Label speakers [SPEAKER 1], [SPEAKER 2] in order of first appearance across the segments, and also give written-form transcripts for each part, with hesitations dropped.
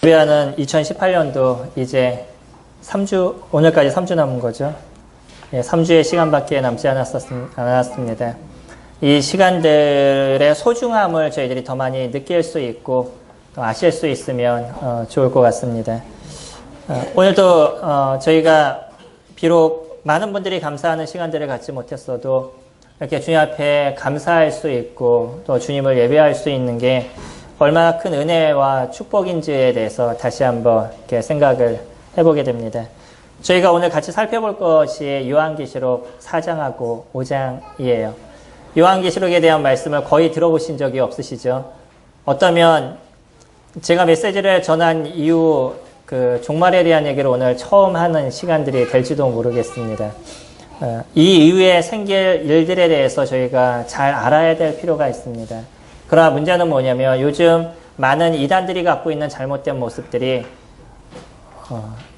[SPEAKER 1] 예배하는 2018년도 이제 3주, 오늘까지 3주 남은 거죠. 3주의 시간밖에 남지 않았습니다. 이 시간들의 소중함을 저희들이 더 많이 느낄 수 있고 또 아실 수 있으면 좋을 것 같습니다. 오늘도 저희가 비록 많은 분들이 감사하는 시간들을 갖지 못했어도 이렇게 주님 앞에 감사할 수 있고 또 주님을 예배할 수 있는 게 얼마나 큰 은혜와 축복인지에 대해서 다시 한번 이렇게 생각을 해보게 됩니다. 저희가 오늘 같이 살펴볼 것이 요한계시록 4장하고 5장이에요. 요한계시록에 대한 말씀을 거의 들어보신 적이 없으시죠? 어쩌면 제가 메시지를 전한 이후 그 종말에 대한 얘기를 오늘 처음 하는 시간들이 될지도 모르겠습니다. 이 이후에 생길 일들에 대해서 저희가 잘 알아야 될 필요가 있습니다. 그러나 문제는 뭐냐면 요즘 많은 이단들이 갖고 있는 잘못된 모습들이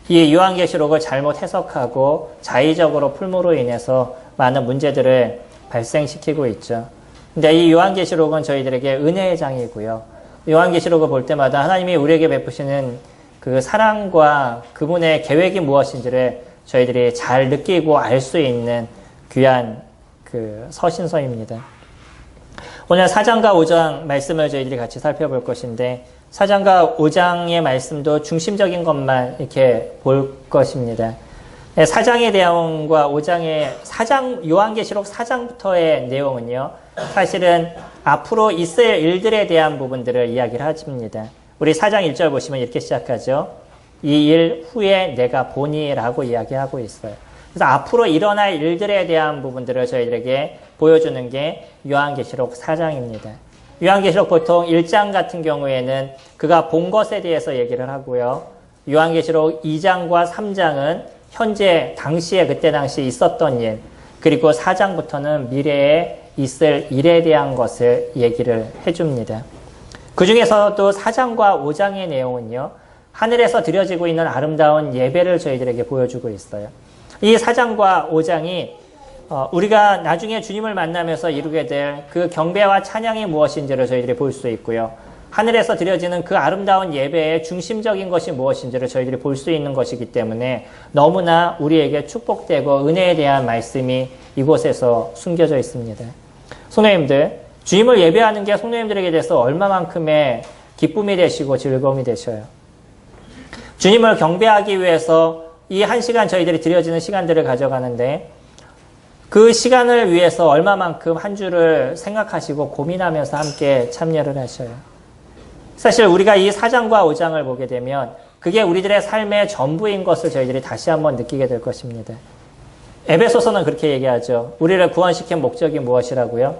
[SPEAKER 1] 이 요한계시록을 잘못 해석하고 자의적으로 풀므로 인해서 많은 문제들을 발생시키고 있죠. 근데 이 요한계시록은 저희들에게 은혜의 장이고요. 요한계시록을 볼 때마다 하나님이 우리에게 베푸시는 그 사랑과 그분의 계획이 무엇인지를 저희들이 잘 느끼고 알 수 있는 귀한 그 서신서입니다. 오늘 4장과 5장 말씀을 저희들이 같이 살펴볼 것인데 4장과 5장의 말씀도 중심적인 것만 이렇게 볼 것입니다. 4장의 내용과 5장의 4장 요한계시록 4장부터의 내용은요. 사실은 앞으로 있을 일들에 대한 부분들을 이야기를 하십니다. 우리 4장 1절 보시면 이렇게 시작하죠. 이 일 후에 내가 보니라고 이야기하고 있어요. 그래서 앞으로 일어날 일들에 대한 부분들을 저희들에게 보여주는 게 요한계시록 4장입니다. 요한계시록 보통 1장 같은 경우에는 그가 본 것에 대해서 얘기를 하고요. 요한계시록 2장과 3장은 현재 당시에 그때 당시 있었던 일, 그리고 4장부터는 미래에 있을 일에 대한 것을 얘기를 해줍니다. 그 중에서도 4장과 5장의 내용은요. 하늘에서 드려지고 있는 아름다운 예배를 저희들에게 보여주고 있어요. 이 4장과 5장이 우리가 나중에 주님을 만나면서 이루게 될 그 경배와 찬양이 무엇인지를 저희들이 볼 수 있고요. 하늘에서 드려지는 그 아름다운 예배의 중심적인 것이 무엇인지를 저희들이 볼 수 있는 것이기 때문에 너무나 우리에게 축복되고 은혜에 대한 말씀이 이곳에서 숨겨져 있습니다. 성도님들, 주님을 예배하는 게 성도님들에게 대해서 얼마만큼의 기쁨이 되시고 즐거움이 되셔요. 주님을 경배하기 위해서 이 한 시간 저희들이 드려지는 시간들을 가져가는데 그 시간을 위해서 얼마만큼 한 주를 생각하시고 고민하면서 함께 참여를 하셔요. 사실 우리가 이 4장과 5장을 보게 되면 그게 우리들의 삶의 전부인 것을 저희들이 다시 한번 느끼게 될 것입니다. 에베소서는 그렇게 얘기하죠. 우리를 구원시킨 목적이 무엇이라고요?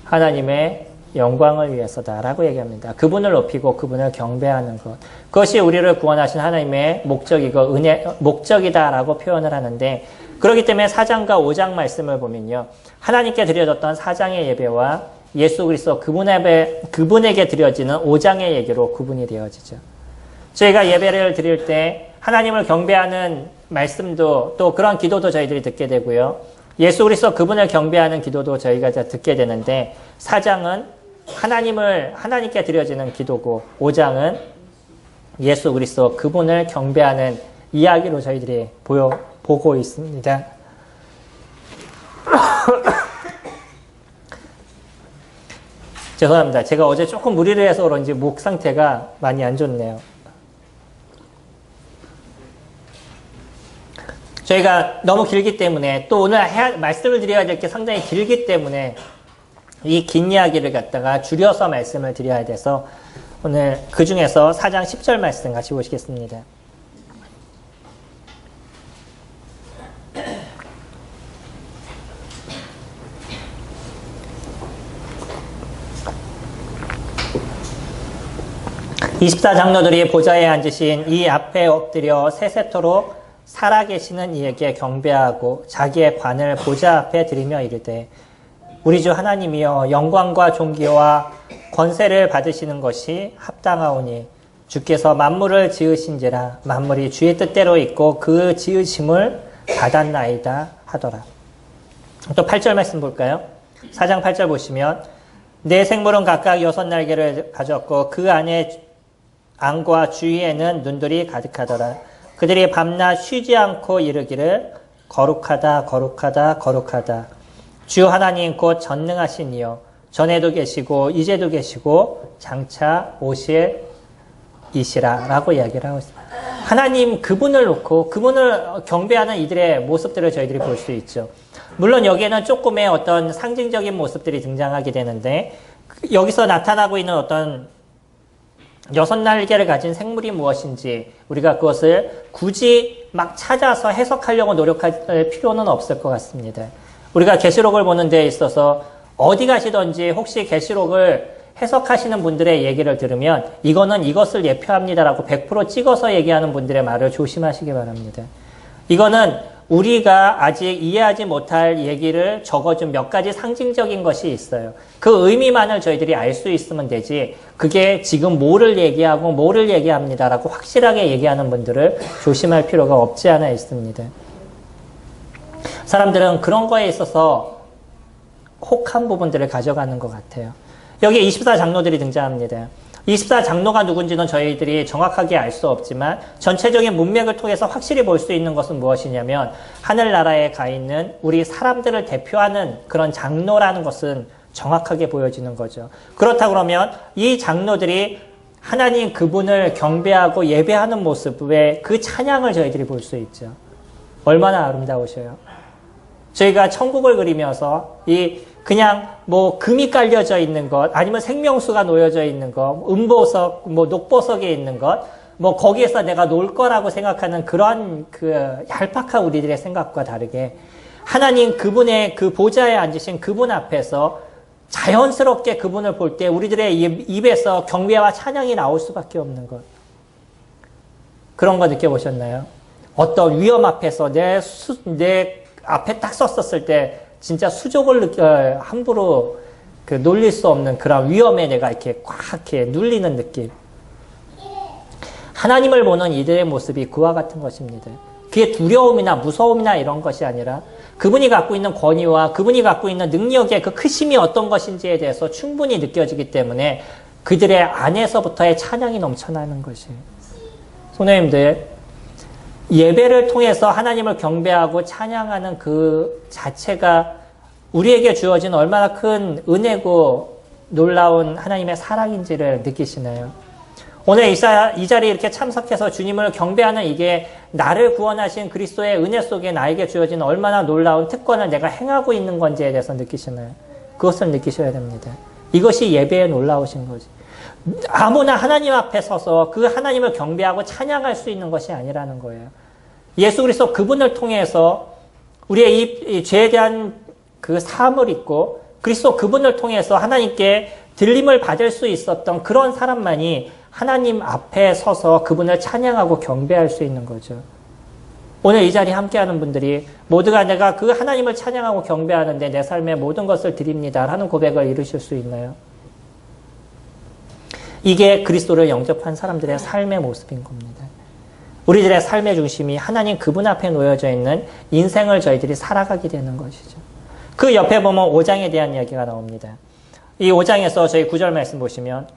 [SPEAKER 1] 하나님의 영광을 위해서다라고 얘기합니다. 그분을 높이고 그분을 경배하는 것. 그것이 우리를 구원하신 하나님의 목적이고 목적이다라고 표현을 하는데 그렇기 때문에 4장과 5장 말씀을 보면요. 하나님께 드려졌던 4장의 예배와 예수 그리스도 그분에게 드려지는 5장의 얘기로 구분이 되어지죠. 저희가 예배를 드릴 때 하나님을 경배하는 말씀도 또 그런 기도도 저희들이 듣게 되고요. 예수 그리스도 그분을 경배하는 기도도 저희가 듣게 되는데 4장은 하나님께 드려지는 기도고 5장은 예수 그리스도 그분을 경배하는 이야기로 저희들이 보고 있습니다. 죄송합니다. 제가 어제 조금 무리를 해서 그런지 목 상태가 많이 안 좋네요. 저희가 너무 길기 때문에 또 오늘 말씀을 드려야 될 게 상당히 길기 때문에 이 긴 이야기를 갖다가 줄여서 말씀을 드려야 돼서 오늘 그 중에서 4장 10절 말씀 같이 보시겠습니다. (24) 장로들이 보좌에 앉으신 이 앞에 엎드려 세세토록 살아계시는 이에게 경배하고 자기의 관을 보좌 앞에 드리며 이르되 우리 주 하나님이여 영광과 존귀와 권세를 받으시는 것이 합당하오니 주께서 만물을 지으신지라 만물이 주의 뜻대로 있고 그 지으심을 받았나이다 하더라. 또 8절 말씀 볼까요? 4장 8절 보시면 내 생물은 각각 6 날개를 가졌고 그 안에 안과 주위에는 눈들이 가득하더라. 그들이 밤낮 쉬지 않고 이르기를 거룩하다 거룩하다 거룩하다. 주 하나님 곧 전능하신 이여 전에도 계시고 이제도 계시고 장차 오실 이시라 라고 이야기를 하고 있습니다. 하나님 그분을 놓고 그분을 경배하는 이들의 모습들을 저희들이 볼 수 있죠. 물론 여기에는 조금의 어떤 상징적인 모습들이 등장하게 되는데 여기서 나타나고 있는 어떤 6날개를 가진 생물이 무엇인지 우리가 그것을 굳이 막 찾아서 해석하려고 노력할 필요는 없을 것 같습니다. 우리가 계시록을 보는 데 있어서 어디 가시든지 혹시 계시록을 해석하시는 분들의 얘기를 들으면 이거는 이것을 예표합니다라고 100% 찍어서 얘기하는 분들의 말을 조심하시기 바랍니다. 이거는 우리가 아직 이해하지 못할 얘기를 적어준 몇 가지 상징적인 것이 있어요. 그 의미만을 저희들이 알 수 있으면 되지 그게 지금 뭐를 얘기하고 뭐를 얘기합니다라고 확실하게 얘기하는 분들을 조심할 필요가 없지 않아 있습니다. 사람들은 그런 거에 있어서 혹한 부분들을 가져가는 것 같아요. 여기에 24장로들이 등장합니다. 24장로가 누군지는 저희들이 정확하게 알 수 없지만 전체적인 문맥을 통해서 확실히 볼 수 있는 것은 무엇이냐면 하늘나라에 가 있는 우리 사람들을 대표하는 그런 장로라는 것은 정확하게 보여지는 거죠. 그렇다 그러면 이 장로들이 하나님 그분을 경배하고 예배하는 모습의 그 찬양을 저희들이 볼 수 있죠. 얼마나 아름다우셔요. 저희가 천국을 그리면서 그냥 뭐 금이 깔려져 있는 것, 아니면 생명수가 놓여져 있는 것, 음보석, 뭐 녹보석에 있는 것, 뭐 거기에서 내가 놀 거라고 생각하는 그런 그 얄팍한 우리들의 생각과 다르게 하나님 그분의 그 보좌에 앉으신 그분 앞에서 자연스럽게 그분을 볼 때 우리들의 입에서 경배와 찬양이 나올 수밖에 없는 것. 그런 거 느껴보셨나요? 어떤 위험 앞에서 내 앞에 딱 섰었을 때 진짜 수족을 함부로 놀릴 수 없는 그런 위험에 내가 이렇게 꽉 이렇게 눌리는 느낌. 하나님을 보는 이들의 모습이 그와 같은 것입니다. 그게 두려움이나 무서움이나 이런 것이 아니라 그분이 갖고 있는 권위와 그분이 갖고 있는 능력의 그 크심이 어떤 것인지에 대해서 충분히 느껴지기 때문에 그들의 안에서부터의 찬양이 넘쳐나는 것이에요. 성도님들, 예배를 통해서 하나님을 경배하고 찬양하는 그 자체가 우리에게 주어진 얼마나 큰 은혜고 놀라운 하나님의 사랑인지를 느끼시나요? 오늘 이 자리에 이렇게 참석해서 주님을 경배하는 이게 나를 구원하신 그리스도의 은혜 속에 나에게 주어진 얼마나 놀라운 특권을 내가 행하고 있는 건지에 대해서 느끼시나요? 그것을 느끼셔야 됩니다. 이것이 예배에 놀라우신 거지. 아무나 하나님 앞에 서서 그 하나님을 경배하고 찬양할 수 있는 것이 아니라는 거예요. 예수 그리스도 그분을 통해서 우리의 이 죄에 대한 그 사함을 입고 그리스도 그분을 통해서 하나님께 들림을 받을 수 있었던 그런 사람만이 하나님 앞에 서서 그분을 찬양하고 경배할 수 있는 거죠. 오늘 이 자리에 함께하는 분들이 모두가 내가 그 하나님을 찬양하고 경배하는데 내 삶의 모든 것을 드립니다 라는 고백을 이루실 수 있나요? 이게 그리스도를 영접한 사람들의 삶의 모습인 겁니다. 우리들의 삶의 중심이 하나님 그분 앞에 놓여져 있는 인생을 저희들이 살아가게 되는 것이죠. 그 옆에 보면 5장에 대한 이야기가 나옵니다. 이 5장에서 저희 9절 말씀 보시면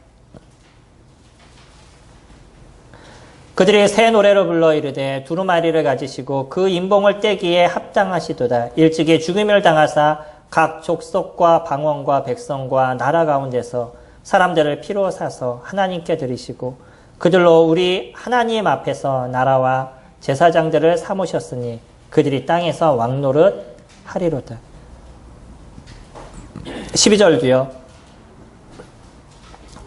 [SPEAKER 1] 그들이 새 노래를 불러 이르되 두루마리를 가지시고 그 인봉을 떼기에 합당하시도다. 일찍이 죽임을 당하사 각 족속과 방언과 백성과 나라 가운데서 사람들을 피로 사서 하나님께 드리시고 그들로 우리 하나님 앞에서 나라와 제사장들을 삼으셨으니 그들이 땅에서 왕노릇 하리로다. 12절도요.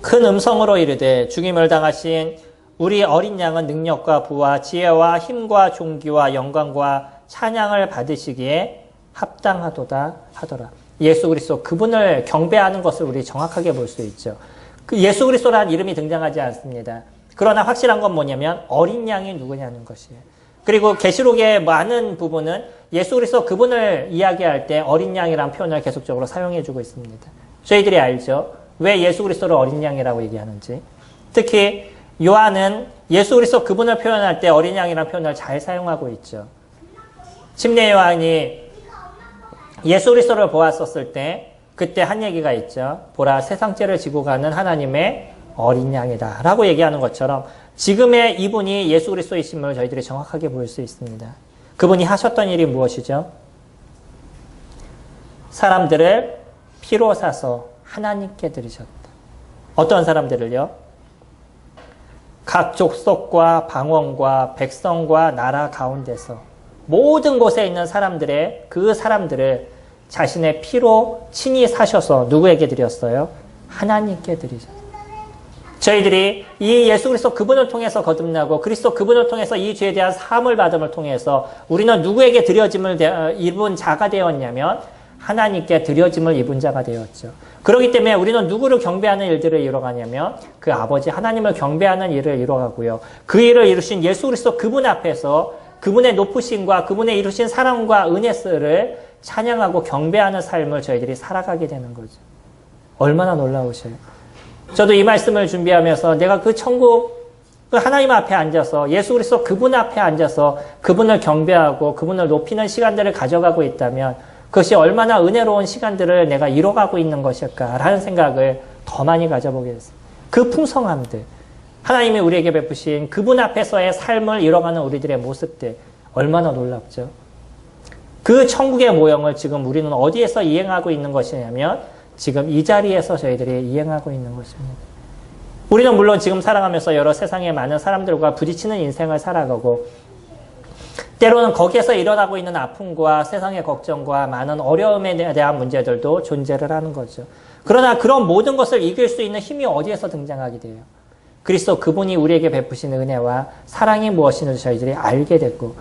[SPEAKER 1] 큰 음성으로 이르되 죽임을 당하신 우리 어린 양은 능력과 부와 지혜와 힘과 존귀와 영광과 찬양을 받으시기에 합당하도다 하더라. 예수 그리스도 그분을 경배하는 것을 우리 정확하게 볼 수 있죠. 그 예수 그리스도라는 이름이 등장하지 않습니다. 그러나 확실한 건 뭐냐면 어린 양이 누구냐는 것이에요. 그리고 계시록의 많은 부분은 예수 그리스도 그분을 이야기할 때 어린 양이라는 표현을 계속적으로 사용해주고 있습니다. 저희들이 알죠. 왜 예수 그리스도를 어린 양이라고 얘기하는지. 특히 요한은 예수 그리스도 그분을 표현할 때 어린 양이라는 표현을 잘 사용하고 있죠. 침례 요한이 예수 그리스도를 보았었을 때 그때 한 얘기가 있죠. 보라 세상 죄를 지고 가는 하나님의 어린 양이다 라고 얘기하는 것처럼 지금의 이분이 예수 그리스도이심을 저희들이 정확하게 볼 수 있습니다. 그분이 하셨던 일이 무엇이죠? 사람들을 피로 사서 하나님께 드리셨다. 어떤 사람들을요? 각 족속과 방언과 백성과 나라 가운데서 모든 곳에 있는 그 사람들을 자신의 피로 친히 사셔서 누구에게 드렸어요? 하나님께 드리셨어요. 저희들이 이 예수 그리스도 그분을 통해서 거듭나고 그리스도 그분을 통해서 이 죄에 대한 사함을 받음을 통해서 우리는 누구에게 드려짐을 입은 자가 되었냐면 하나님께 드려짐을 입은 자가 되었죠. 그렇기 때문에 우리는 누구를 경배하는 일들을 이뤄가냐면 그 아버지 하나님을 경배하는 일을 이뤄가고요. 그 일을 이루신 예수 그리스도 그분 앞에서 그분의 높으심과 그분의 이루신 사랑과 은혜를 찬양하고 경배하는 삶을 저희들이 살아가게 되는 거죠. 얼마나 놀라우셔요. 저도 이 말씀을 준비하면서 내가 그 천국 그 하나님 앞에 앉아서 예수 그리스도 그분 앞에 앉아서 그분을 경배하고 그분을 높이는 시간들을 가져가고 있다면 그것이 얼마나 은혜로운 시간들을 내가 이뤄가고 있는 것일까라는 생각을 더 많이 가져보게 됐습니다. 그 풍성함들, 하나님이 우리에게 베푸신 그분 앞에서의 삶을 이뤄가는 우리들의 모습들 얼마나 놀랍죠. 그 천국의 모형을 지금 우리는 어디에서 이행하고 있는 것이냐면 지금 이 자리에서 저희들이 이행하고 있는 것입니다. 우리는 물론 지금 살아가면서 여러 세상의 많은 사람들과 부딪히는 인생을 살아가고 때로는 거기에서 일어나고 있는 아픔과 세상의 걱정과 많은 어려움에 대한 문제들도 존재를 하는 거죠. 그러나 그런 모든 것을 이길 수 있는 힘이 어디에서 등장하게 돼요? 그리스도 그분이 우리에게 베푸신 은혜와 사랑이 무엇인지 저희들이 알게 됐고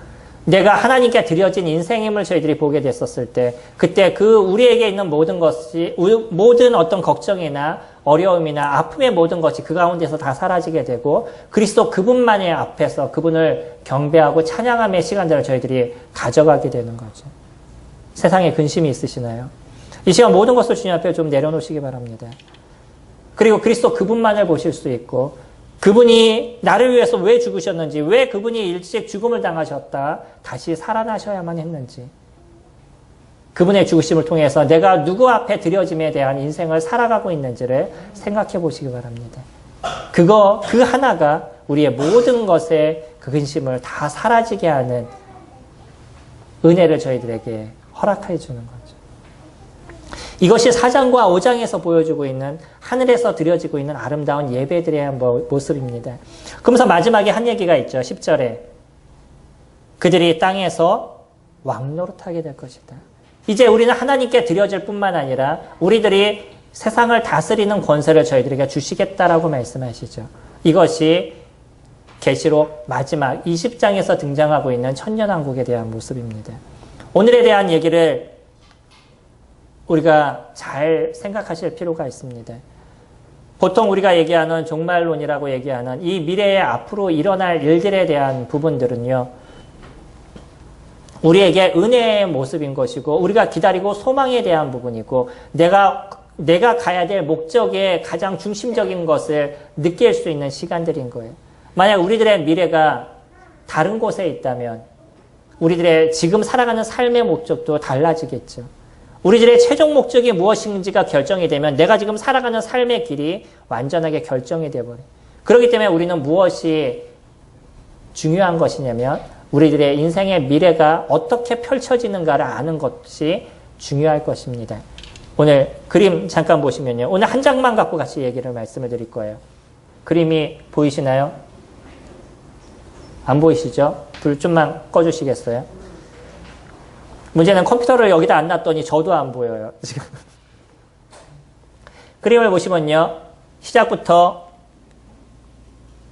[SPEAKER 1] 내가 하나님께 드려진 인생임을 저희들이 보게 됐었을 때 그때 그 우리에게 있는 모든 것이 모든 어떤 걱정이나 어려움이나 아픔의 모든 것이 그 가운데서 다 사라지게 되고 그리스도 그분만의 앞에서 그분을 경배하고 찬양함의 시간들을 저희들이 가져가게 되는 거죠. 세상에 근심이 있으시나요? 이 시간 모든 것을 주님 앞에 좀 내려놓으시기 바랍니다. 그리고 그리스도 그분만을 보실 수 있고 그분이 나를 위해서 왜 죽으셨는지, 왜 그분이 일찍 죽음을 당하셨다 다시 살아나셔야만 했는지, 그분의 죽으심을 통해서 내가 누구 앞에 드려짐에 대한 인생을 살아가고 있는지를 생각해 보시기 바랍니다. 그 하나가 우리의 모든 것의 그 근심을 다 사라지게 하는 은혜를 저희들에게 허락해 주는 거죠. 이것이 4장과 5장에서 보여주고 있는 하늘에서 드려지고 있는 아름다운 예배들의 모습입니다. 그러면서 마지막에 한 얘기가 있죠. 10절에 그들이 땅에서 왕노릇하게 될 것이다. 이제 우리는 하나님께 드려질 뿐만 아니라 우리들이 세상을 다스리는 권세를 저희들에게 주시겠다라고 말씀하시죠. 이것이 계시록 마지막 20장에서 등장하고 있는 천년왕국에 대한 모습입니다. 오늘에 대한 얘기를 우리가 잘 생각하실 필요가 있습니다. 보통 우리가 얘기하는 종말론이라고 얘기하는 이 미래에 앞으로 일어날 일들에 대한 부분들은요, 우리에게 은혜의 모습인 것이고 우리가 기다리고 소망에 대한 부분이고 내가 가야 될 목적의 가장 중심적인 것을 느낄 수 있는 시간들인 거예요. 만약 우리들의 미래가 다른 곳에 있다면 우리들의 지금 살아가는 삶의 목적도 달라지겠죠. 우리들의 최종 목적이 무엇인지가 결정이 되면 내가 지금 살아가는 삶의 길이 완전하게 결정이 되어버려요. 그렇기 때문에 우리는 무엇이 중요한 것이냐면 우리들의 인생의 미래가 어떻게 펼쳐지는가를 아는 것이 중요할 것입니다. 오늘 그림 잠깐 보시면요. 오늘 한 장만 갖고 같이 얘기를 말씀을 드릴 거예요. 그림이 보이시나요? 안 보이시죠? 불 좀만 꺼주시겠어요? 문제는 컴퓨터를 여기다 안 놨더니 저도 안 보여요. 지금. 그림을 보시면요. 시작부터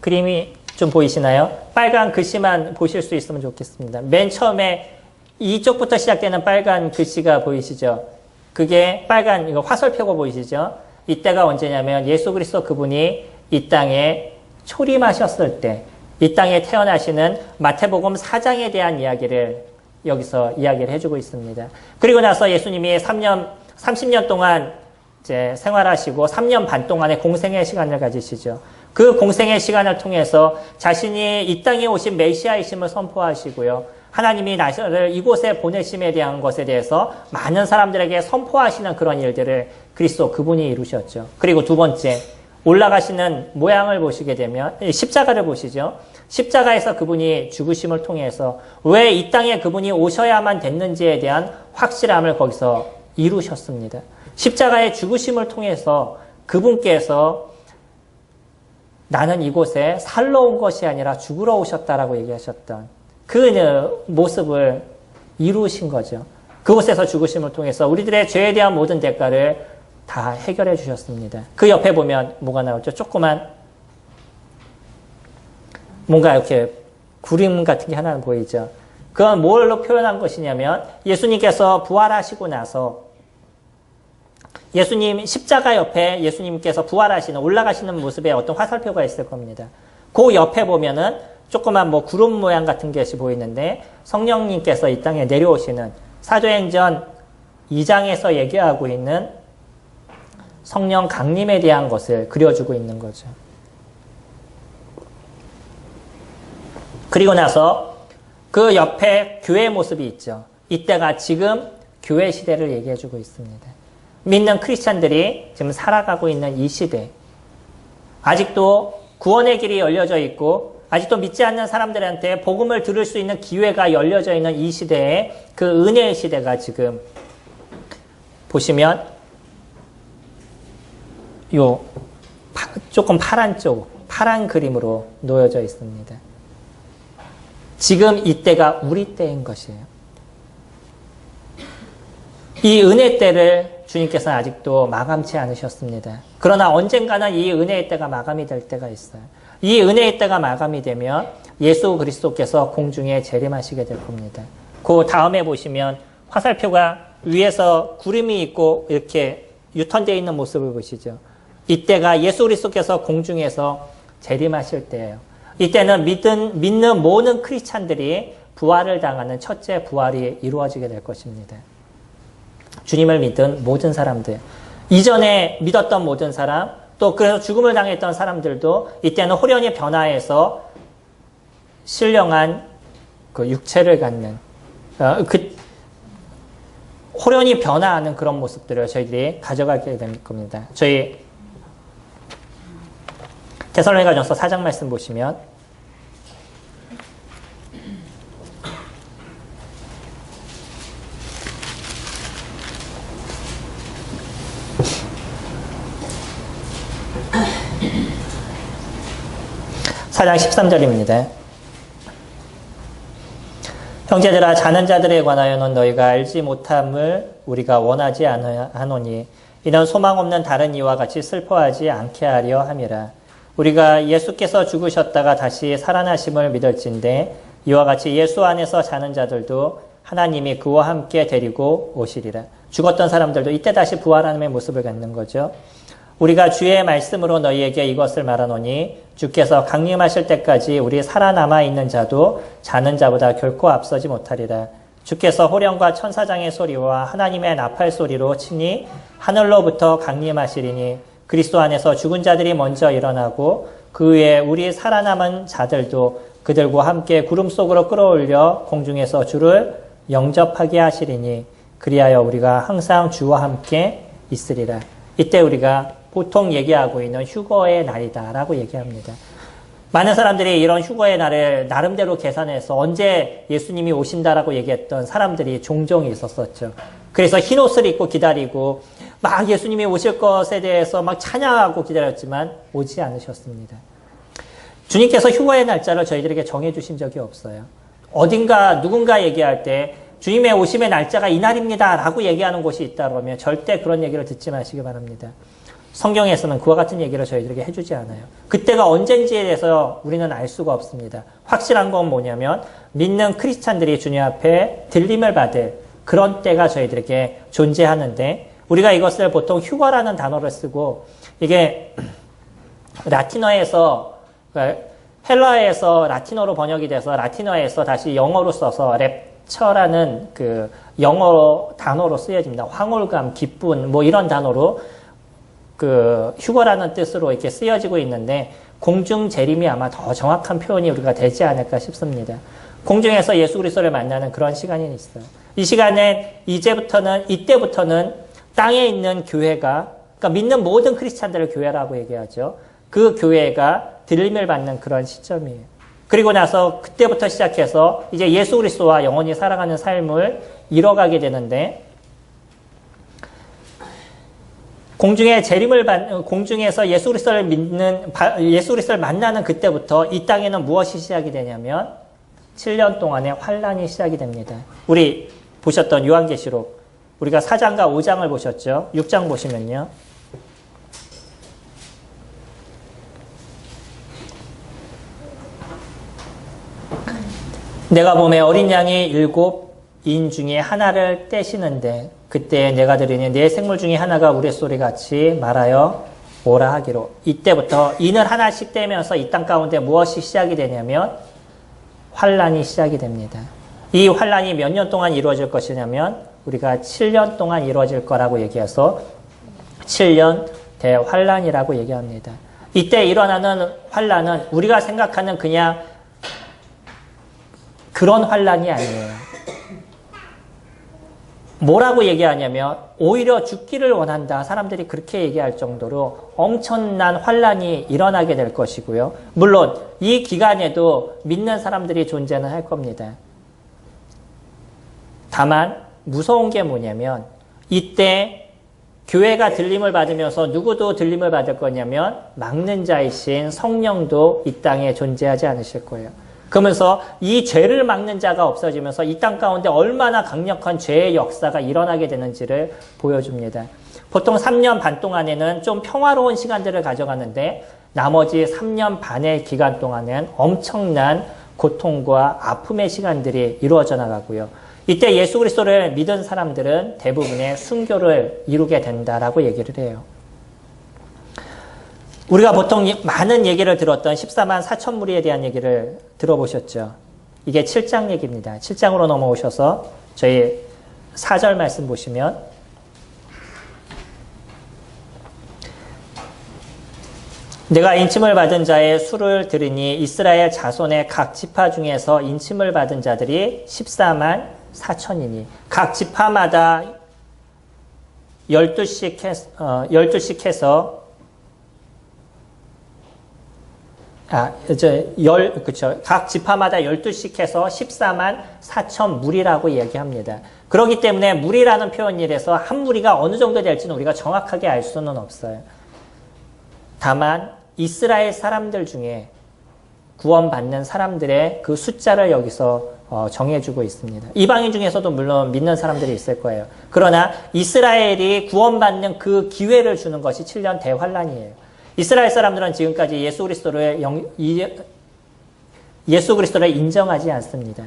[SPEAKER 1] 그림이 좀 보이시나요? 빨간 글씨만 보실 수 있으면 좋겠습니다. 맨 처음에 이쪽부터 시작되는 빨간 글씨가 보이시죠? 그게 빨간 이거 화살표가 보이시죠? 이때가 언제냐면 예수 그리스도 그분이 이 땅에 초림하셨을 때, 이 땅에 태어나시는 마태복음 4장에 대한 이야기를 여기서 이야기를 해주고 있습니다. 그리고 나서 예수님이 30년 동안 이제 생활하시고 3년 반 동안의 공생의 시간을 가지시죠. 그 공생의 시간을 통해서 자신이 이 땅에 오신 메시아이심을 선포하시고요. 하나님이 나를 이곳에 보내심에 대한 것에 대해서 많은 사람들에게 선포하시는 그런 일들을 그리스도 그분이 이루셨죠. 그리고 두 번째, 올라가시는 모양을 보시게 되면 십자가를 보시죠. 십자가에서 그분이 죽으심을 통해서 왜 이 땅에 그분이 오셔야만 됐는지에 대한 확실함을 거기서 이루셨습니다. 십자가의 죽으심을 통해서 그분께서 나는 이곳에 살러 온 것이 아니라 죽으러 오셨다라고 얘기하셨던 그 모습을 이루신 거죠. 그곳에서 죽으심을 통해서 우리들의 죄에 대한 모든 대가를 다 해결해 주셨습니다. 그 옆에 보면 뭐가 나오죠? 조그만 뭔가 이렇게 구름 같은 게 하나 보이죠? 그건 뭘로 표현한 것이냐면 예수님께서 부활하시고 나서 예수님 십자가 옆에 예수님께서 부활하시는 올라가시는 모습에 어떤 화살표가 있을 겁니다. 그 옆에 보면은 조그만 뭐 구름 모양 같은 것이 보이는데 성령님께서 이 땅에 내려오시는 사도행전 2장에서 얘기하고 있는 성령 강림에 대한 것을 그려주고 있는 거죠. 그리고 나서 그 옆에 교회 모습이 있죠. 이때가 지금 교회 시대를 얘기해주고 있습니다. 믿는 크리스찬들이 지금 살아가고 있는 이 시대, 아직도 구원의 길이 열려져 있고 아직도 믿지 않는 사람들한테 복음을 들을 수 있는 기회가 열려져 있는 이 시대에 그 은혜의 시대가 지금 보시면 요 조금 파란 그림으로 놓여져 있습니다. 지금 이때가 우리 때인 것이에요. 이 은혜 때를 주님께서는 아직도 마감치 않으셨습니다. 그러나 언젠가는 이 은혜의 때가 마감이 될 때가 있어요. 이 은혜의 때가 마감이 되면 예수 그리스도께서 공중에 재림하시게 될 겁니다. 그 다음에 보시면 화살표가 위에서 구름이 있고 이렇게 유턴되어 있는 모습을 보시죠. 이때가 예수 그리스도께서 공중에서 재림하실 때예요. 이때는 믿는 모든 크리스찬들이 부활을 당하는 첫째 부활이 이루어지게 될 것입니다. 주님을 믿은 모든 사람들, 이전에 믿었던 모든 사람, 또 그래서 죽음을 당했던 사람들도 이때는 호련히 변화해서 신령한 그 육체를 갖는 호련히 변화하는 그런 모습들을 저희들이 가져가게 될 겁니다. 저희 데살로니가전서 4장 말씀 보시면 (4장 13절입니다) 형제들아 자는 자들에 관하여는 너희가 알지 못함을 우리가 원하지 않으니 이는 소망 없는 다른 이와 같이 슬퍼하지 않게 하려 함이라. 우리가 예수께서 죽으셨다가 다시 살아나심을 믿을진데 이와 같이 예수 안에서 자는 자들도 하나님이 그와 함께 데리고 오시리라. 죽었던 사람들도 이때 다시 부활하는 모습을 갖는 거죠. 우리가 주의 말씀으로 너희에게 이것을 말하노니 주께서 강림하실 때까지 우리 살아남아 있는 자도 자는 자보다 결코 앞서지 못하리라. 주께서 호령과 천사장의 소리와 하나님의 나팔 소리로 친히 하늘로부터 강림하시리니 그리스도 안에서 죽은 자들이 먼저 일어나고 그 후에 우리 살아남은 자들도 그들과 함께 구름 속으로 끌어올려 공중에서 주를 영접하게 하시리니 그리하여 우리가 항상 주와 함께 있으리라. 이때 우리가 보통 얘기하고 있는 휴거의 날이다라고 얘기합니다. 많은 사람들이 이런 휴거의 날을 나름대로 계산해서 언제 예수님이 오신다라고 얘기했던 사람들이 종종 있었었죠. 그래서 흰 옷을 입고 기다리고 막 예수님이 오실 것에 대해서 막 찬양하고 기다렸지만 오지 않으셨습니다. 주님께서 휴거의 날짜를 저희들에게 정해주신 적이 없어요. 어딘가 누군가 얘기할 때 주님의 오심의 날짜가 이날입니다 라고 얘기하는 곳이 있다 그러면 절대 그런 얘기를 듣지 마시기 바랍니다. 성경에서는 그와 같은 얘기를 저희들에게 해주지 않아요. 그때가 언젠지에 대해서 우리는 알 수가 없습니다. 확실한 건 뭐냐면 믿는 크리스찬들이 주님 앞에 들림을 받을 그런 때가 저희들에게 존재하는데 우리가 이것을 보통 휴거라는 단어를 쓰고 이게 라틴어에서 헬라어에서 라틴어로 번역이 돼서 라틴어에서 다시 영어로 써서 랩처라는 그 영어 단어로 쓰여집니다. 황홀감, 기쁨 뭐 이런 단어로 그 휴거라는 뜻으로 이렇게 쓰여지고 있는데 공중 재림이 아마 더 정확한 표현이 우리가 되지 않을까 싶습니다. 공중에서 예수 그리스도를 만나는 그런 시간이 있어요. 이 시간에 이때부터는 땅에 있는 교회가 그러니까 믿는 모든 크리스찬들을 교회라고 얘기하죠. 그 교회가 들림을 받는 그런 시점이에요. 그리고 나서 그때부터 시작해서 이제 예수 그리스도와 영원히 살아가는 삶을 이뤄가게 되는데, 공중에서 예수 그리스도를 만나는 그때부터 이 땅에는 무엇이 시작이 되냐면 7년 동안의 환란이 시작이 됩니다. 우리 보셨던 요한계시록, 우리가 4장과 5장을 보셨죠? 6장 보시면요. 내가 보매 어린 양이 7인 중에 하나를 떼시는데 그때 내가 들으니 네 생물 중에 하나가 우레소리같이 말하여 오라 하기로. 이때부터 인을 하나씩 떼면서 이 땅 가운데 무엇이 시작이 되냐면 환란이 시작이 됩니다. 이 환란이 몇 년 동안 이루어질 것이냐면 우리가 7년 동안 이루어질 거라고 얘기해서 7년 대환란이라고 얘기합니다. 이때 일어나는 환란은 우리가 생각하는 그냥 그런 환란이 아니에요. 뭐라고 얘기하냐면 오히려 죽기를 원한다. 사람들이 그렇게 얘기할 정도로 엄청난 환란이 일어나게 될 것이고요. 물론 이 기간에도 믿는 사람들이 존재는 할 겁니다. 다만 무서운 게 뭐냐면 이때 교회가 들림을 받으면서 누구도 들림을 받을 거냐면 막는 자이신 성령도 이 땅에 존재하지 않으실 거예요. 그러면서 이 죄를 막는 자가 없어지면서 이 땅 가운데 얼마나 강력한 죄의 역사가 일어나게 되는지를 보여줍니다. 보통 3년 반 동안에는 좀 평화로운 시간들을 가져가는데 나머지 3년 반의 기간 동안은 엄청난 고통과 아픔의 시간들이 이루어져 나가고요. 이때 예수 그리스도를 믿은 사람들은 대부분의 순교를 이루게 된다라고 얘기를 해요. 우리가 보통 많은 얘기를 들었던 14만 4천 무리에 대한 얘기를 들어보셨죠. 이게 7장 얘기입니다. 7장으로 넘어오셔서 저희 4절 말씀 보시면 내가 인침을 받은 자의 수를 들으니 이스라엘 자손의 각 지파 중에서 인침을 받은 자들이 14만 4천이니 각 지파마다 12씩 해서 각 지파마다 12씩 해서 14만 4천 무리라고 얘기합니다. 그렇기 때문에 무리라는 표현이라서 한 무리가 어느 정도 될지는 우리가 정확하게 알 수는 없어요. 다만 이스라엘 사람들 중에 구원받는 사람들의 그 숫자를 여기서 정해주고 있습니다. 이방인 중에서도 물론 믿는 사람들이 있을 거예요. 그러나 이스라엘이 구원받는 그 기회를 주는 것이 7년 대환란이에요. 이스라엘 사람들은 지금까지 예수 그리스도를 인정하지 않습니다.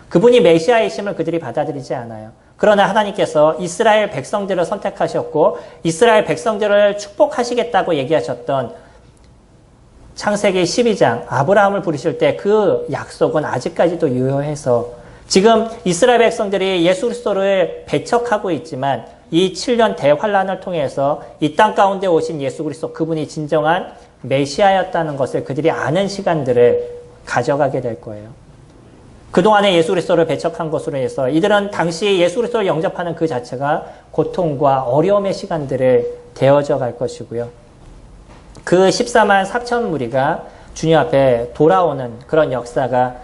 [SPEAKER 1] 그분이 메시아이심을 그들이 받아들이지 않아요. 그러나 하나님께서 이스라엘 백성들을 선택하셨고 이스라엘 백성들을 축복하시겠다고 얘기하셨던 창세기 12장 아브라함을 부르실 때 그 약속은 아직까지도 유효해서 지금 이스라엘 백성들이 예수 그리스도를 배척하고 있지만 이 7년 대환란을 통해서 이 땅 가운데 오신 예수 그리스도 그분이 진정한 메시아였다는 것을 그들이 아는 시간들을 가져가게 될 거예요. 그동안에 예수 그리스도를 배척한 것으로 해서 이들은 당시 예수 그리스도를 영접하는 그 자체가 고통과 어려움의 시간들을 되어져 갈 것이고요. 그 14만 4천 무리가 주님 앞에 돌아오는 그런 역사가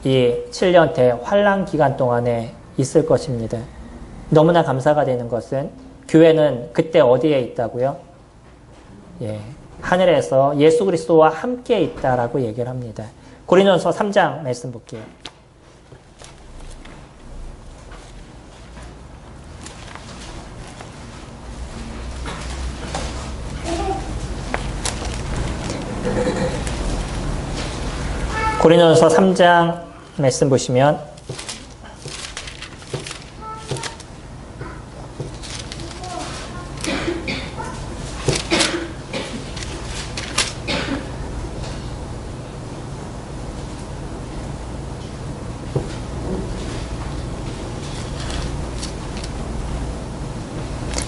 [SPEAKER 1] 이 7년 대환란 기간 동안에 있을 것입니다. 너무나 감사가 되는 것은 교회는 그때 어디에 있다고요? 하늘에서 예수 그리스도와 함께 있다라고 얘기를 합니다. 고린도전서 3장 말씀 볼게요. 고린도전서 3장 말씀 보시면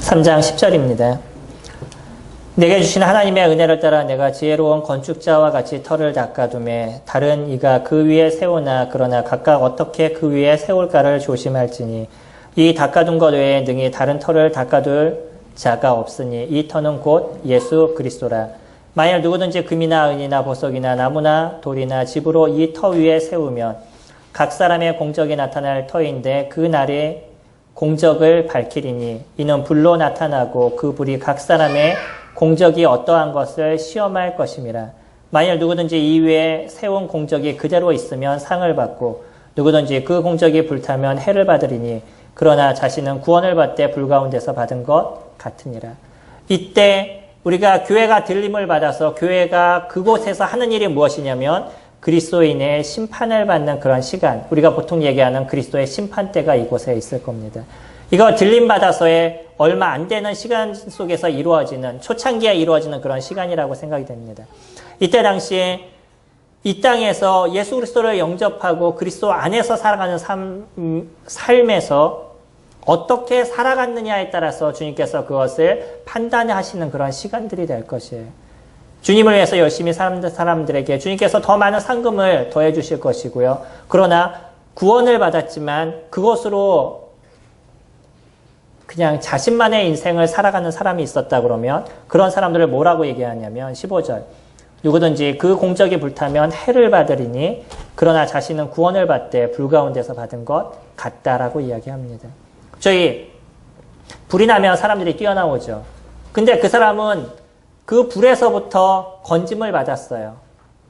[SPEAKER 1] (3장 10절입니다) 내게 주신 하나님의 은혜를 따라 내가 지혜로운 건축자와 같이 터를 닦아두매 다른 이가 그 위에 세우나 그러나 각각 어떻게 그 위에 세울까를 조심할지니 이 닦아둔 것 외에 능히 다른 터를 닦아둘 자가 없으니 이 터는 곧 예수 그리스도라. 만일 누구든지 금이나 은이나 보석이나 나무나 돌이나 집으로 이 터 위에 세우면 각 사람의 공적이 나타날 터인데 그 날에 공적을 밝히리니 이는 불로 나타나고 그 불이 각 사람의 공적이 어떠한 것을 시험할 것임이라. 만일 누구든지 이 위에 세운 공적이 그대로 있으면 상을 받고 누구든지 그 공적이 불타면 해를 받으리니 그러나 자신은 구원을 받되 불 가운데서 받은 것 같으니라. 이때 우리가 교회가 들림을 받아서 교회가 그곳에서 하는 일이 무엇이냐면 그리스도인의 심판을 받는 그런 시간, 우리가 보통 얘기하는 그리스도의 심판대가 이곳에 있을 겁니다. 이거 들림받아서의 얼마 안 되는 시간 속에서 이루어지는, 초창기에 이루어지는 그런 시간이라고 생각이 됩니다. 이때 당시에 이 땅에서 예수 그리스도를 영접하고 그리스도 안에서 살아가는 삶에서 어떻게 살아갔느냐에 따라서 주님께서 그것을 판단하시는 그런 시간들이 될 것이에요. 주님을 위해서 열심히 사는 사람들에게 주님께서 더 많은 상금을 더해 주실 것이고요. 그러나 구원을 받았지만 그것으로 그냥 자신만의 인생을 살아가는 사람이 있었다 그러면 그런 사람들을 뭐라고 얘기하냐면 15절 누구든지 그 공적이 불타면 해를 받으리니 그러나 자신은 구원을 받되 불 가운데서 받은 것 같다라고 이야기합니다. 저희 불이 나면 사람들이 뛰어나오죠. 근데 그 사람은 그 불에서부터 건짐을 받았어요.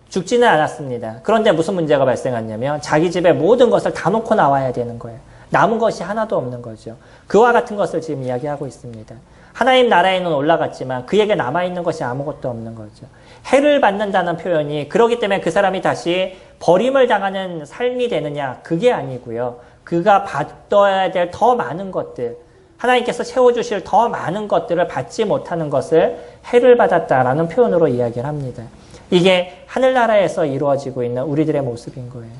[SPEAKER 1] 죽지는 않았습니다. 그런데 무슨 문제가 발생했냐면 자기 집에 모든 것을 다 놓고 나와야 되는 거예요. 남은 것이 하나도 없는 거죠. 그와 같은 것을 지금 이야기하고 있습니다. 하나님 나라에는 올라갔지만 그에게 남아있는 것이 아무것도 없는 거죠. 해를 받는다는 표현이 그러기 때문에 그 사람이 다시 버림을 당하는 삶이 되느냐 그게 아니고요. 그가 받아야 될 더 많은 것들, 하나님께서 채워주실 더 많은 것들을 받지 못하는 것을 해를 받았다라는 표현으로 이야기를 합니다. 이게 하늘나라에서 이루어지고 있는 우리들의 모습인 거예요.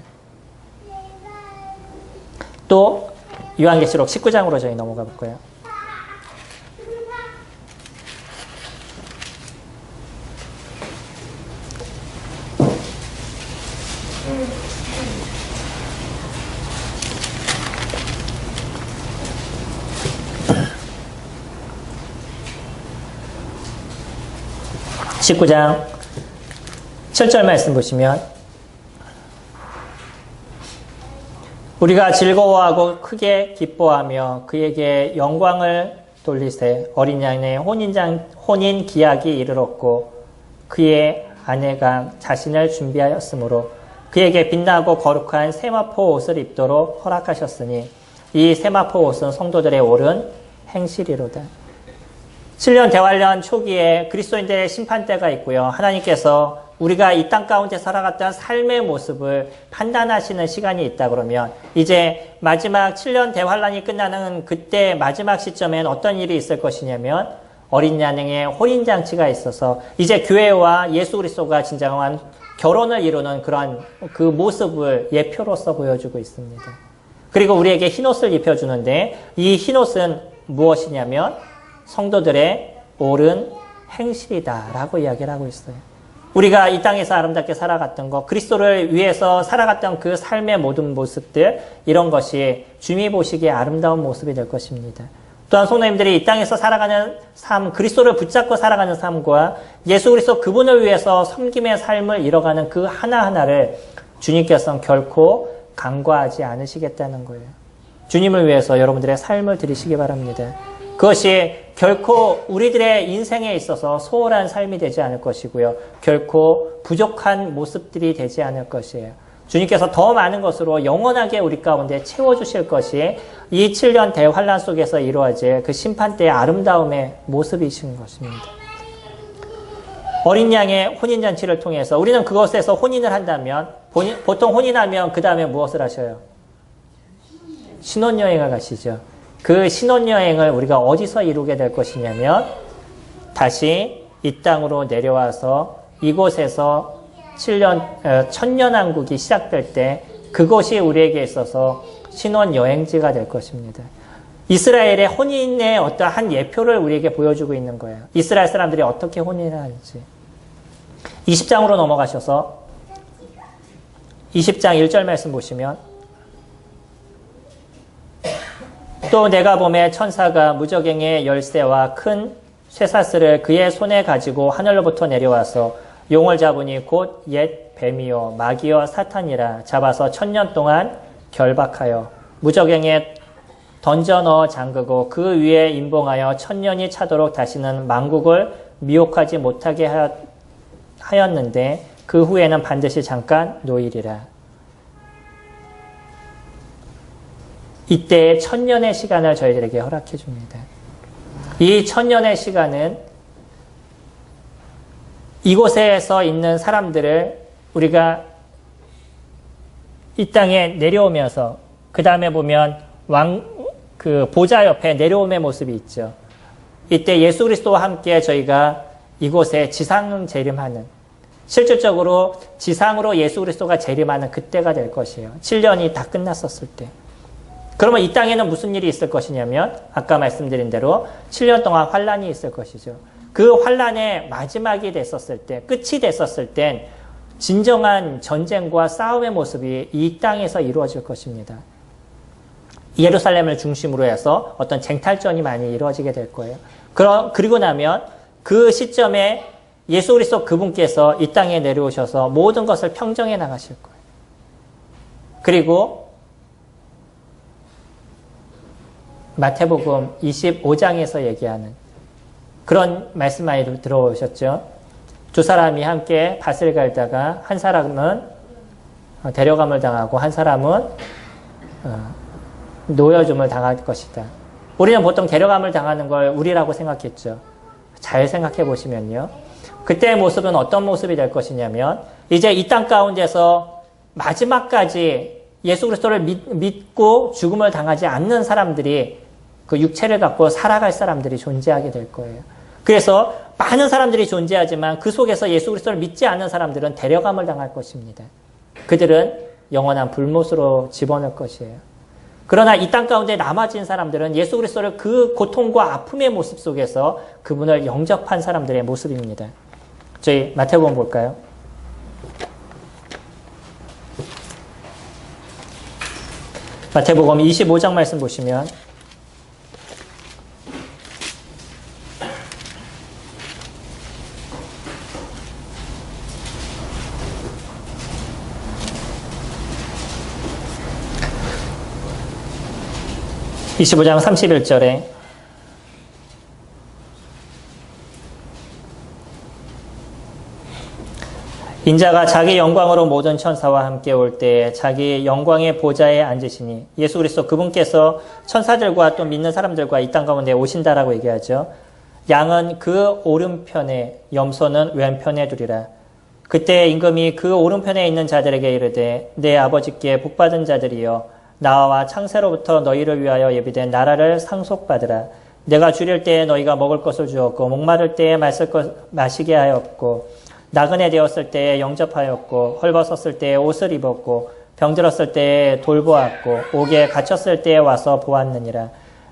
[SPEAKER 1] 또 요한계시록 19장으로 저희 넘어가 볼까요? (19장) 7절 말씀 보시면 우리가 즐거워하고 크게 기뻐하며 그에게 영광을 돌리세 어린 양의 혼인 기약이 이르렀고 그의 아내가 자신을 준비하였으므로 그에게 빛나고 거룩한 세마포 옷을 입도록 허락하셨으니 이 세마포 옷은 성도들의 옳은 행실이로다. 7년 대환란 초기에 그리스도인들의 심판대가 있고요. 하나님께서 우리가 이 땅 가운데 살아갔던 삶의 모습을 판단하시는 시간이 있다 그러면 이제 마지막 7년 대환란이 끝나는 그때 마지막 시점엔 어떤 일이 있을 것이냐면 어린 양의 혼인잔치가 있어서 이제 교회와 예수 그리스도가 진정한 결혼을 이루는 그런 그 모습을 예표로서 보여주고 있습니다. 그리고 우리에게 흰옷을 입혀주는데 이 흰옷은 무엇이냐면 성도들의 옳은 행실이다라고 이야기를 하고 있어요. 우리가 이 땅에서 아름답게 살아갔던 것, 그리스도를 위해서 살아갔던 그 삶의 모든 모습들, 이런 것이 주님이 보시기에 아름다운 모습이 될 것입니다. 또한 성도님들이 이 땅에서 살아가는 삶, 그리스도를 붙잡고 살아가는 삶과 예수 그리스도 그분을 위해서 섬김의 삶을 이뤄가는 그 하나하나를 주님께서는 결코 간과하지 않으시겠다는 거예요. 주님을 위해서 여러분들의 삶을 드리시기 바랍니다. 그것이 결코 우리들의 인생에 있어서 소홀한 삶이 되지 않을 것이고요. 결코 부족한 모습들이 되지 않을 것이에요. 주님께서 더 많은 것으로 영원하게 우리 가운데 채워주실 것이 이 7년 대환란 속에서 이루어질 그 심판대의 아름다움의 모습이신 것입니다. 어린 양의 혼인잔치를 통해서 우리는 그것에서 혼인을 한다면 보통 혼인하면 그 다음에 무엇을 하셔요? 신혼여행을 가시죠. 그 신혼여행을 우리가 어디서 이루게 될 것이냐면 다시 이 땅으로 내려와서 이곳에서 천년왕국이 시작될 때 그것이 우리에게 있어서 신혼여행지가 될 것입니다. 이스라엘의 혼인의 어떠한 예표를 우리에게 보여주고 있는 거예요. 이스라엘 사람들이 어떻게 혼인을 하는지. 20장으로 넘어가셔서 20장 1절 말씀 보시면 또 내가 보매 천사가 무저갱의 열쇠와 큰 쇠사슬을 그의 손에 가지고 하늘로부터 내려와서 용을 잡으니 곧 옛 뱀이요 마귀여 사탄이라 잡아서 1000년 동안 결박하여 무저갱에 던져 넣어 잠그고 그 위에 임봉하여 1000년이 차도록 다시는 만국을 미혹하지 못하게 하였는데 그 후에는 반드시 잠깐 놓이리라. 이때 1000년의 시간을 저희들에게 허락해 줍니다. 이 1000년의 시간은 이곳에서 있는 사람들을 우리가 이 땅에 내려오면서 그 다음에 보면 그 보좌 옆에 내려옴의 모습이 있죠. 이때 예수 그리스도와 함께 저희가 이곳에 지상 재림하는, 실질적으로 지상으로 예수 그리스도가 재림하는 그때가 될 것이에요. 7년이 다 끝났었을 때. 그러면 이 땅에는 무슨 일이 있을 것이냐면 아까 말씀드린 대로 7년 동안 환란이 있을 것이죠. 그 환란의 마지막이 됐었을 때, 끝이 됐었을 땐 진정한 전쟁과 싸움의 모습이 이 땅에서 이루어질 것입니다. 예루살렘을 중심으로 해서 어떤 쟁탈전이 많이 이루어지게 될 거예요. 그리고 나면 그 시점에 예수 그리스도 그분께서 이 땅에 내려오셔서 모든 것을 평정해 나가실 거예요. 그리고 마태복음 25장에서 얘기하는 그런 말씀 많이 들어오셨죠. 두 사람이 함께 밭을 갈다가 한 사람은 데려감을 당하고 한 사람은 놓여줌을 당할 것이다. 우리는 보통 데려감을 당하는 걸 우리라고 생각했죠. 잘 생각해 보시면요. 그때의 모습은 어떤 모습이 될 것이냐면 이제 이 땅 가운데서 마지막까지 예수 그리스도를 믿고 죽음을 당하지 않는 사람들이 그 육체를 갖고 살아갈 사람들이 존재하게 될 거예요. 그래서 많은 사람들이 존재하지만 그 속에서 예수 그리스도를 믿지 않는 사람들은 데려감을 당할 것입니다. 그들은 영원한 불못으로 집어넣을 것이에요. 그러나 이 땅 가운데 남아진 사람들은 예수 그리스도를 그 고통과 아픔의 모습 속에서 그분을 영접한 사람들의 모습입니다. 저희 마태복음 볼까요? 마태복음 25장 말씀 보시면 (25장 31절에) 인자가 자기 영광으로 모든 천사와 함께 올 때에 자기 영광의 보좌에 앉으시니 예수 그리스도 그분께서 천사들과 또 믿는 사람들과 이 땅 가운데 오신다라고 얘기하죠. 양은 그 오른편에 염소는 왼편에 두리라. 그때 임금이 그 오른편에 있는 자들에게 이르되 내 아버지께 복받은 자들이여 나와 창세로부터 너희를 위하여 예비된 나라를 상속받으라. 내가 줄일 때에 너희가 먹을 것을 주었고 목마를 때에 마시게 하였고 나그네 되었을 때에 영접하였고 헐벗었을 때에 옷을 입었고 병들었을 때에 돌보았고 옥에 갇혔을 때에 와서 보았느니라.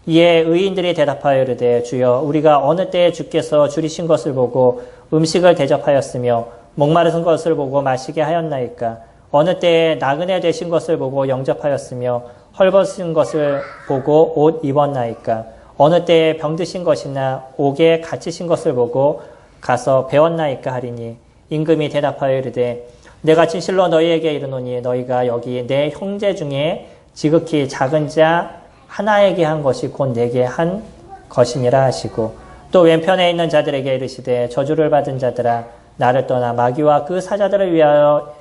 [SPEAKER 1] 이에 의인들이 대답하여 이르되 주여 우리가 어느 때에 주께서 줄이신 것을 보고 음식을 대접하였으며 목마른 것을 보고 마시게 하였나이까. 어느 때에 나그네 되신 것을 보고 영접하였으며 헐벗은 것을 보고 옷 입었나이까. 어느 때에 병드신 것이나 옥에 갇히신 것을 보고 가서 배웠나이까 하리니 임금이 대답하여 이르되 내가 진실로 너희에게 이르노니 너희가 여기 내 형제 중에 지극히 작은 자 하나에게 한 것이 곧 내게 한 것이니라 하시고 또 왼편에 있는 자들에게 이르시되 저주를 받은 자들아 나를 떠나 마귀와 그 사자들을 위하여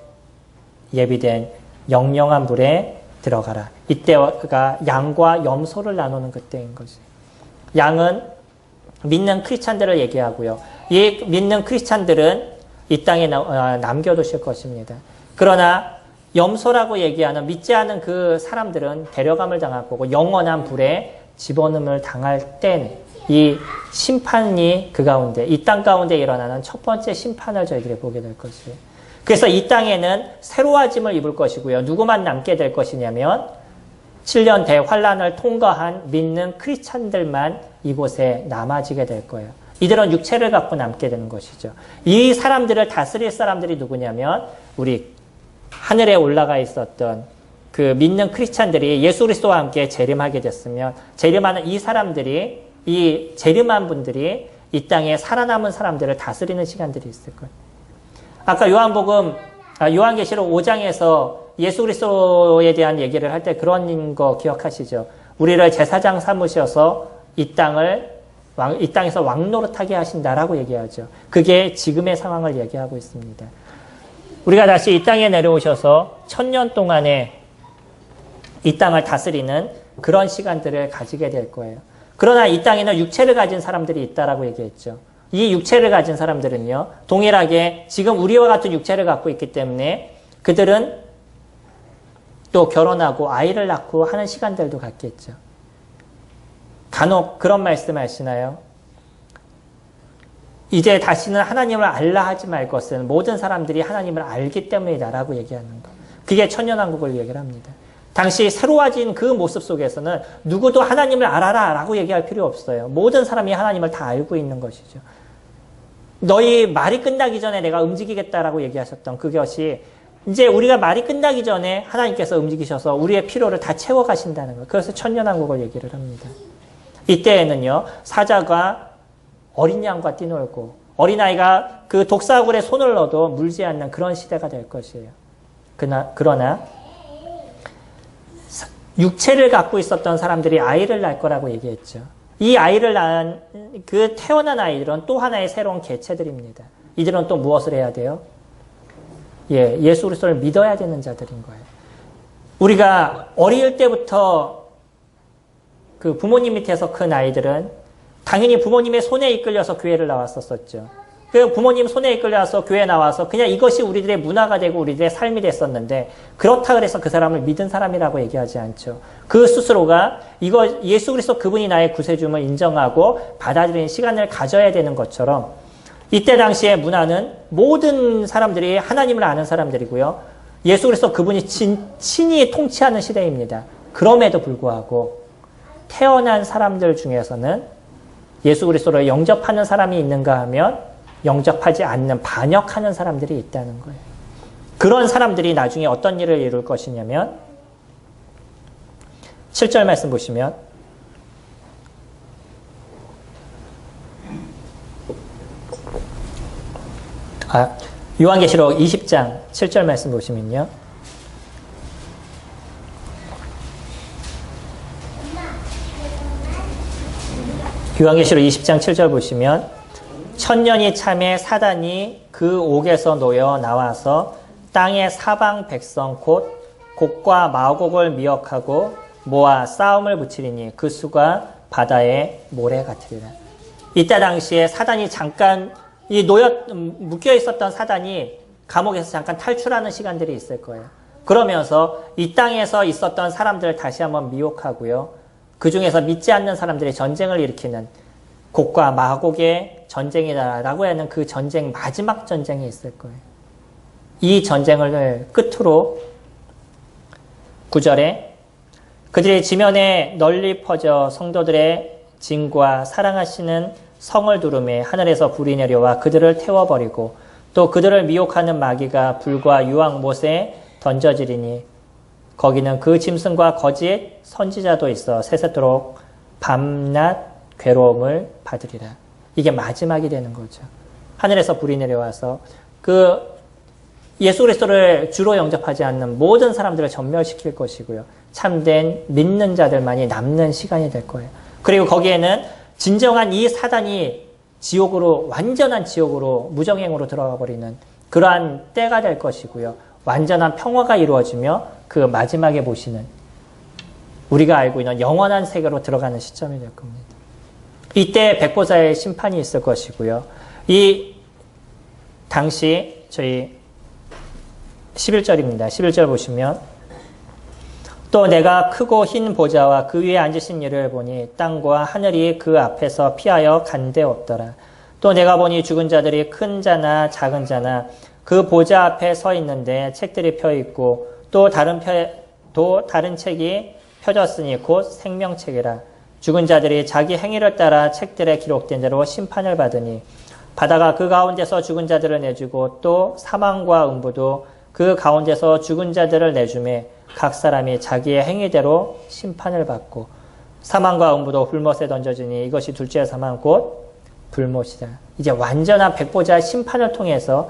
[SPEAKER 1] 예비된 영영한 불에 들어가라. 이때가 양과 염소를 나누는 그때인 거지. 양은 믿는 크리스찬들을 얘기하고요. 이 믿는 크리스찬들은 이 땅에 남겨두실 것입니다. 그러나 염소라고 얘기하는 믿지 않은 그 사람들은 데려감을 당할 거고 영원한 불에 집어넣음을 당할 땐 이 심판이 그 가운데 이 땅 가운데 일어나는 첫 번째 심판을 저희들이 보게 될 것이에요. 그래서 이 땅에는 새로워짐을 입을 것이고요. 누구만 남게 될 것이냐면 7년 대환란을 통과한 믿는 크리스찬들만 이곳에 남아지게 될 거예요. 이들은 육체를 갖고 남게 되는 것이죠. 이 사람들을 다스릴 사람들이 누구냐면 우리 하늘에 올라가 있었던 그 믿는 크리스찬들이 예수 그리스도와 함께 재림하게 됐으면 재림하는 이 사람들이 이 재림한 분들이 이 땅에 살아남은 사람들을 다스리는 시간들이 있을 거예요. 아까 요한계시록 5장에서 예수 그리스도에 대한 얘기를 할 때 그런 거 기억하시죠? 우리를 제사장 삼으셔서 이 땅에서 왕노릇하게 하신다라고 얘기하죠. 그게 지금의 상황을 얘기하고 있습니다. 우리가 다시 이 땅에 내려오셔서 1000년 동안에 이 땅을 다스리는 그런 시간들을 가지게 될 거예요. 그러나 이 땅에는 육체를 가진 사람들이 있다라고 얘기했죠. 이 육체를 가진 사람들은요, 동일하게 지금 우리와 같은 육체를 갖고 있기 때문에 그들은 또 결혼하고 아이를 낳고 하는 시간들도 갖겠죠. 간혹 그런 말씀 하시나요? 이제 다시는 하나님을 알라 하지 말 것은 모든 사람들이 하나님을 알기 때문이다라고 얘기하는 거. 그게 천년왕국을 얘기를 합니다. 당시 새로워진 그 모습 속에서는 누구도 하나님을 알아라 라고 얘기할 필요 없어요. 모든 사람이 하나님을 다 알고 있는 것이죠. 너희 말이 끝나기 전에 내가 움직이겠다라고 얘기하셨던 그것이 이제 우리가 말이 끝나기 전에 하나님께서 움직이셔서 우리의 필요를 다 채워가신다는 거예요. 그래서 천년왕국을 얘기를 합니다. 이때에는요, 사자가 어린 양과 뛰놀고 어린아이가 그 독사굴에 손을 넣어도 물지 않는 그런 시대가 될 것이에요. 그러나 육체를 갖고 있었던 사람들이 아이를 낳을 거라고 얘기했죠. 이 아이를 낳은 그 태어난 아이들은 또 하나의 새로운 개체들입니다. 이들은 또 무엇을 해야 돼요? 예수 그리스도를 믿어야 되는 자들인 거예요. 우리가 어릴 때부터 그 부모님 밑에서 큰 아이들은 당연히 부모님의 손에 이끌려서 교회를 나왔었죠. 그 부모님 손에 이끌려서 교회에 나와서 그냥 이것이 우리들의 문화가 되고 우리들의 삶이 됐었는데 그렇다 그래서 그 사람을 믿은 사람이라고 얘기하지 않죠. 그 스스로가 이거 예수 그리스도 그분이 나의 구세주임을 인정하고 받아들이는 시간을 가져야 되는 것처럼 이때 당시의 문화는 모든 사람들이 하나님을 아는 사람들이고요. 예수 그리스도 그분이 친히 통치하는 시대입니다. 그럼에도 불구하고 태어난 사람들 중에서는 예수 그리스도를 영접하는 사람이 있는가 하면 영접하지 않는 반역하는 사람들이 있다는 거예요. 그런 사람들이 나중에 어떤 일을 이룰 것이냐면 7절 말씀 보시면 요한계시록 20장 7절 말씀 보시면요. 요한계시록 20장 7절 보시면 천년이 참에 사단이 그 옥에서 놓여 나와서 땅의 사방 백성 곧 곡과 마곡을 미혹하고 모아 싸움을 붙이리니 그 수가 바다의 모래 같으리라. 이때 당시에 사단이 잠깐 묶여 있었던 사단이 감옥에서 잠깐 탈출하는 시간들이 있을 거예요. 그러면서 이 땅에서 있었던 사람들을 다시 한번 미혹하고요. 그 중에서 믿지 않는 사람들이 전쟁을 일으키는 곡과 마곡의 전쟁이다라고 하는 그 전쟁, 마지막 전쟁이 있을 거예요. 이 전쟁을 끝으로 9절에 그들이 지면에 널리 퍼져 성도들의 진과 사랑하시는 성을 두르매 하늘에서 불이 내려와 그들을 태워버리고 또 그들을 미혹하는 마귀가 불과 유황 못에 던져지리니 거기는 그 짐승과 거짓 선지자도 있어 세세토록 밤낮 괴로움을 받으리라. 이게 마지막이 되는 거죠. 하늘에서 불이 내려와서 그 예수 그리스도를 주로 영접하지 않는 모든 사람들을 전멸시킬 것이고요. 참된 믿는 자들만이 남는 시간이 될 거예요. 그리고 거기에는 진정한 이 사단이 지옥으로, 완전한 지옥으로, 무정행으로 들어가 버리는 그러한 때가 될 것이고요. 완전한 평화가 이루어지며 그 마지막에 보시는 우리가 알고 있는 영원한 세계로 들어가는 시점이 될 겁니다. 이때 백보자의 심판이 있을 것이고요. 이 당시 저희 11절입니다. 11절 보시면 또 내가 크고 흰 보좌와 그 위에 앉으신 이를 보니 땅과 하늘이 그 앞에서 피하여 간데 없더라. 또 내가 보니 죽은 자들이 큰 자나 작은 자나 그 보좌 앞에 서 있는데 책들이 펴 있고 또 다른 책이 펴졌으니 곧 생명책이라. 죽은 자들이 자기 행위를 따라 책들에 기록된 대로 심판을 받으니 바다가 그 가운데서 죽은 자들을 내주고 또 사망과 음부도 그 가운데서 죽은 자들을 내주매 각 사람이 자기의 행위대로 심판을 받고 사망과 음부도 불못에 던져지니 이것이 둘째 사망 곧 불못이다. 이제 완전한 백보자 심판을 통해서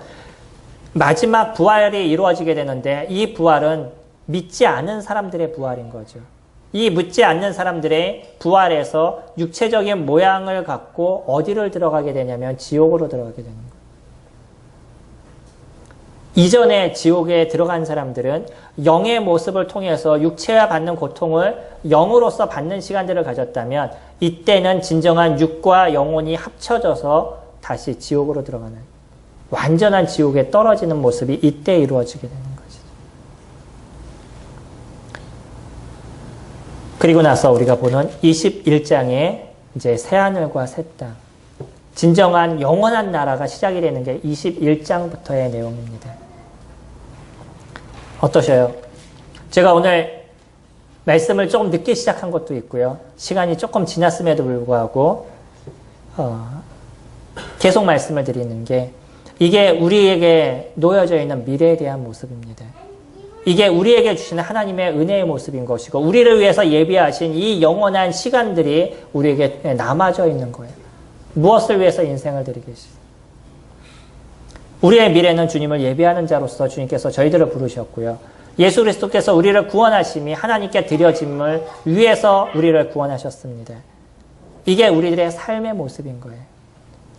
[SPEAKER 1] 마지막 부활이 이루어지게 되는데 이 부활은 믿지 않는 사람들의 부활인 거죠. 이 믿지 않는 사람들의 부활에서 육체적인 모양을 갖고 어디를 들어가게 되냐면 지옥으로 들어가게 되는 거예요. 이전에 지옥에 들어간 사람들은 영의 모습을 통해서 육체와 받는 고통을 영으로서 받는 시간들을 가졌다면 이때는 진정한 육과 영혼이 합쳐져서 다시 지옥으로 들어가는 완전한 지옥에 떨어지는 모습이 이때 이루어지게 되는 것이죠. 그리고 나서 우리가 보는 21장에 이제 새하늘과 새 땅, 진정한 영원한 나라가 시작이 되는 게 21장부터의 내용입니다. 어떠셔요? 제가 오늘 말씀을 조금 늦게 시작한 것도 있고요. 시간이 조금 지났음에도 불구하고 계속 말씀을 드리는 게 이게 우리에게 놓여져 있는 미래에 대한 모습입니다. 이게 우리에게 주시는 하나님의 은혜의 모습인 것이고 우리를 위해서 예비하신 이 영원한 시간들이 우리에게 남아져 있는 거예요. 무엇을 위해서 인생을 드리겠어요? 우리의 미래는 주님을 예비하는 자로서 주님께서 저희들을 부르셨고요. 예수 그리스도께서 우리를 구원하심이 하나님께 드려짐을 위해서 우리를 구원하셨습니다. 이게 우리들의 삶의 모습인 거예요.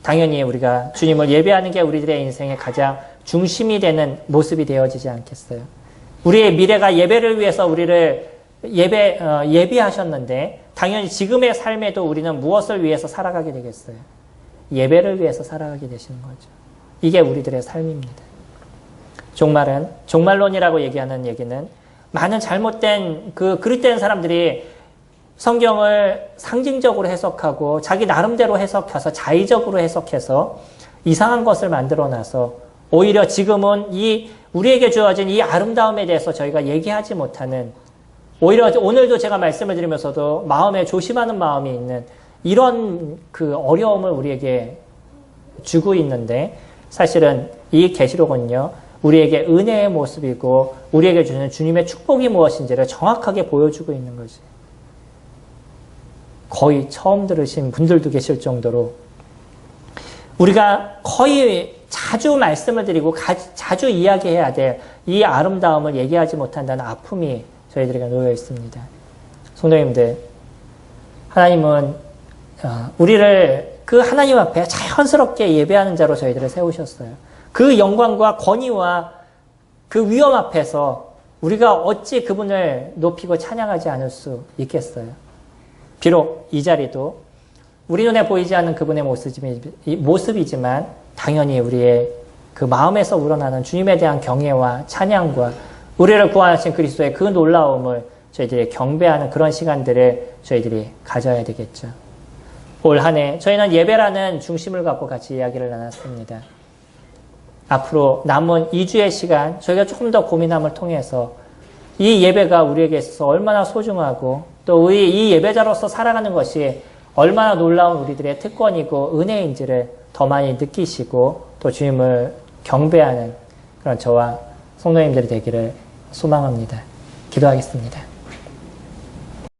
[SPEAKER 1] 당연히 우리가 주님을 예배하는 게 우리들의 인생의 가장 중심이 되는 모습이 되어지지 않겠어요. 우리의 미래가 예배를 위해서 우리를 예비하셨는데 당연히 지금의 삶에도 우리는 무엇을 위해서 살아가게 되겠어요? 예배를 위해서 살아가게 되시는 거죠. 이게 우리들의 삶입니다. 종말론이라고 얘기하는 얘기는 많은 잘못된 그릇된 사람들이 성경을 상징적으로 해석하고 자기 나름대로 해석해서 자의적으로 해석해서 이상한 것을 만들어놔서 오히려 지금은 우리에게 주어진 이 아름다움에 대해서 저희가 얘기하지 못하는 오히려 오늘도 제가 말씀을 드리면서도 마음에 조심하는 마음이 있는 이런 어려움을 우리에게 주고 있는데 사실은 이 계시록은요. 우리에게 은혜의 모습이고 우리에게 주는 주님의 축복이 무엇인지를 정확하게 보여주고 있는 거지. 거의 처음 들으신 분들도 계실 정도로 우리가 거의 자주 말씀을 드리고 자주 이야기해야 될 이 아름다움을 얘기하지 못한다는 아픔이 저희들에게 놓여 있습니다. 성도님들, 하나님은 우리를 그 하나님 앞에 자연스럽게 예배하는 자로 저희들을 세우셨어요. 그 영광과 권위와 그 위엄 앞에서 우리가 어찌 그분을 높이고 찬양하지 않을 수 있겠어요? 비록 이 자리도 우리 눈에 보이지 않는 그분의 모습이지만 당연히 우리의 그 마음에서 우러나는 주님에 대한 경외와 찬양과 우리를 구원하신 그리스도의 그 놀라움을 저희들이 경배하는 그런 시간들을 저희들이 가져야 되겠죠. 올 한 해 저희는 예배라는 중심을 갖고 같이 이야기를 나눴습니다. 앞으로 남은 2주의 시간 저희가 조금 더 고민함을 통해서 이 예배가 우리에게 있어서 얼마나 소중하고 또 우리 이 예배자로서 살아가는 것이 얼마나 놀라운 우리들의 특권이고 은혜인지를 더 많이 느끼시고 또 주님을 경배하는 그런 저와 성도님들이 되기를 소망합니다. 기도하겠습니다.